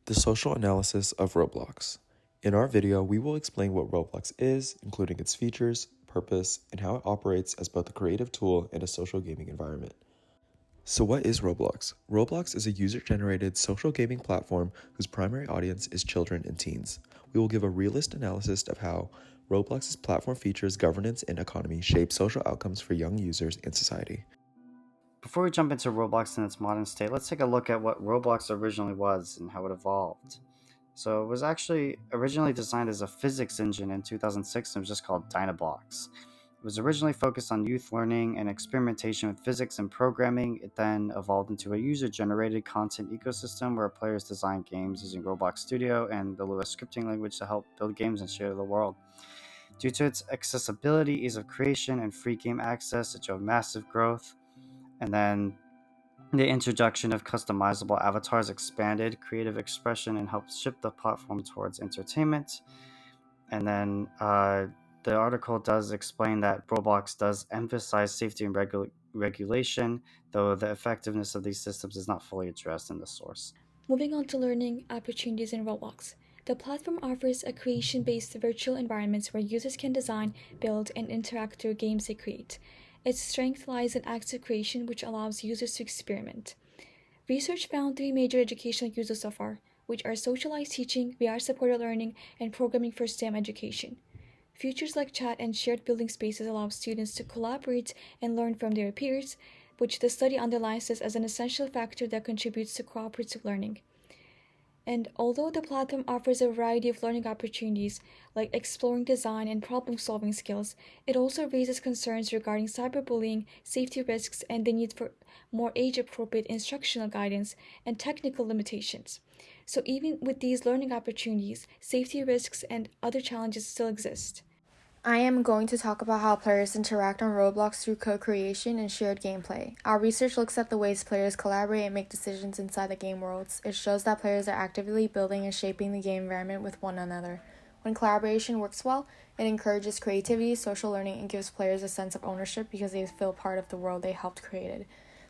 The social analysis of Roblox. In our video, we will explain what Roblox is, including its features, purpose, and how it operates as both a creative tool and a social gaming environment. So what is Roblox? Roblox is a user-generated social gaming platform whose primary audience is children and teens. We will give a realist analysis of how Roblox's platform features, governance, and economy shape social outcomes for young users and society. Before we jump into Roblox in its modern state, let's take a look at what Roblox originally was and how it evolved. So it was actually originally designed as a physics engine in 2006 and was just called Dynablocks. It was originally focused on youth learning and experimentation with physics and programming. It then evolved into a user-generated content ecosystem where players design games using Roblox Studio and the Lua scripting language to help build games and share the world. Due to its accessibility, ease of creation, and free game access, it showed massive growth. And then the introduction of customizable avatars expanded creative expression and helped shift the platform towards entertainment. And then the article does explain that Roblox does emphasize safety and regulation, though the effectiveness of these systems is not fully addressed in the source. Moving on to learning opportunities in Roblox. The platform offers a creation-based virtual environments where users can design, build, and interact through games they create. Its strength lies in active creation, which allows users to experiment. Research found three major educational uses so far, which are socialized teaching, VR-supported learning, and programming for STEM education. Features like chat and shared building spaces allow students to collaborate and learn from their peers, which the study underlines as an essential factor that contributes to cooperative learning. And although the platform offers a variety of learning opportunities, like exploring design and problem-solving skills, it also raises concerns regarding cyberbullying, safety risks, and the need for more age-appropriate instructional guidance and technical limitations. So even with these learning opportunities, safety risks and other challenges still exist. I am going to talk about how players interact on Roblox through co-creation and shared gameplay. Our research looks at the ways players collaborate and make decisions inside the game worlds. It shows that players are actively building and shaping the game environment with one another. When collaboration works well, it encourages creativity, social learning, and gives players a sense of ownership because they feel part of the world they helped create.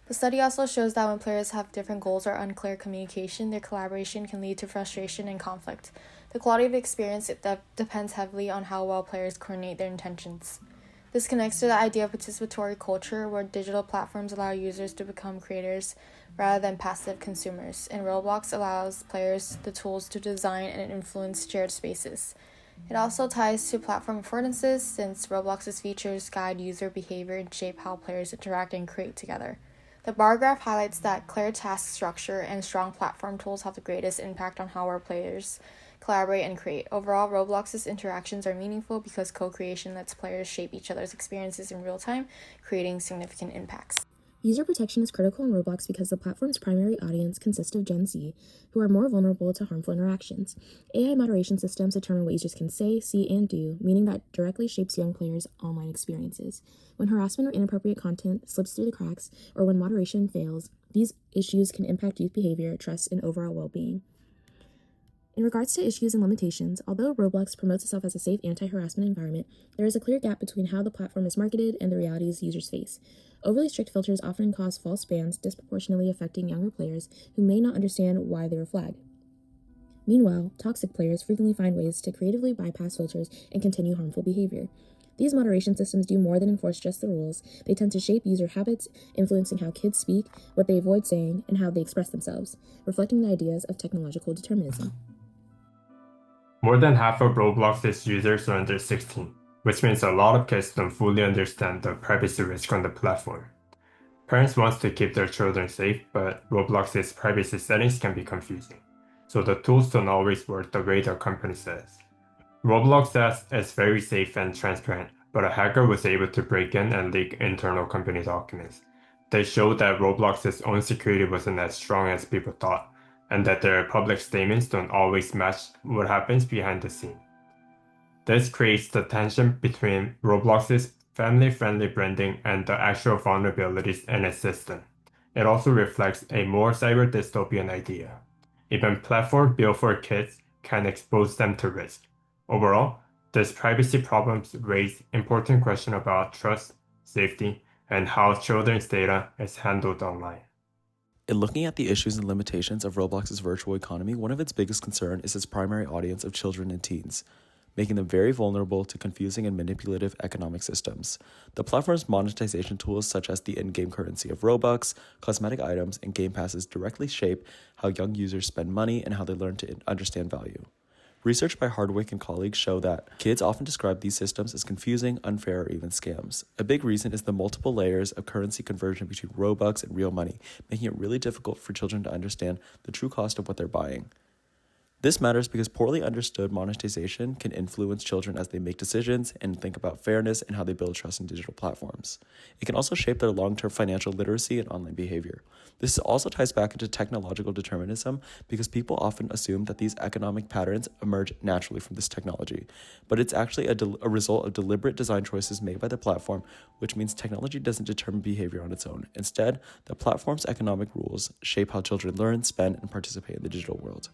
The study also shows that when players have different goals or unclear communication, their collaboration can lead to frustration and conflict. The quality of the experience depends heavily on how well players coordinate their intentions. This connects to the idea of participatory culture, where digital platforms allow users to become creators rather than passive consumers, and Roblox allows players the tools to design and influence shared spaces. It also ties to platform affordances, since Roblox's features guide user behavior and shape how players interact and create together. The bar graph highlights that clear task structure and strong platform tools have the greatest impact on how our players collaborate and create. Overall, Roblox's interactions are meaningful because co-creation lets players shape each other's experiences in real time, creating significant impacts. User protection is critical in Roblox because the platform's primary audience consists of Gen Z, who are more vulnerable to harmful interactions. AI moderation systems determine what users can say, see, and do, meaning that directly shapes young players' online experiences. When harassment or inappropriate content slips through the cracks, or when moderation fails, these issues can impact youth behavior, trust, and overall well-being. In regards to issues and limitations, although Roblox promotes itself as a safe anti-harassment environment, there is a clear gap between how the platform is marketed and the realities users face. Overly strict filters often cause false bans, disproportionately affecting younger players who may not understand why they were flagged. Meanwhile, toxic players frequently find ways to creatively bypass filters and continue harmful behavior. These moderation systems do more than enforce just the rules. They tend to shape user habits, influencing how kids speak, what they avoid saying, and how they express themselves, reflecting the ideas of technological determinism. More than half of Roblox's users are under 16, which means a lot of kids don't fully understand the privacy risk on the platform. Parents want to keep their children safe, but Roblox's privacy settings can be confusing, so the tools don't always work the way the company says. Roblox says it's very safe and transparent, but a hacker was able to break in and leak internal company documents. They showed that Roblox's own security wasn't as strong as people thought, and that their public statements don't always match what happens behind the scene. This creates the tension between Roblox's family-friendly branding and the actual vulnerabilities in its system. It also reflects a more cyber dystopian idea. Even platforms built for kids can expose them to risk. Overall, these privacy problems raise important questions about trust, safety, and how children's data is handled online. In looking at the issues and limitations of Roblox's virtual economy, one of its biggest concerns is its primary audience of children and teens, making them very vulnerable to confusing and manipulative economic systems. The platform's monetization tools, such as the in-game currency of Robux, cosmetic items, and game passes, directly shape how young users spend money and how they learn to understand value. Research by Hardwick and colleagues show that kids often describe these systems as confusing, unfair, or even scams. A big reason is the multiple layers of currency conversion between Robux and real money, making it really difficult for children to understand the true cost of what they're buying. This matters because poorly understood monetization can influence children as they make decisions and think about fairness and how they build trust in digital platforms. It can also shape their long-term financial literacy and online behavior. This also ties back into technological determinism because people often assume that these economic patterns emerge naturally from this technology, but it's actually a result of deliberate design choices made by the platform, which means technology doesn't determine behavior on its own. Instead, the platform's economic rules shape how children learn, spend, and participate in the digital world.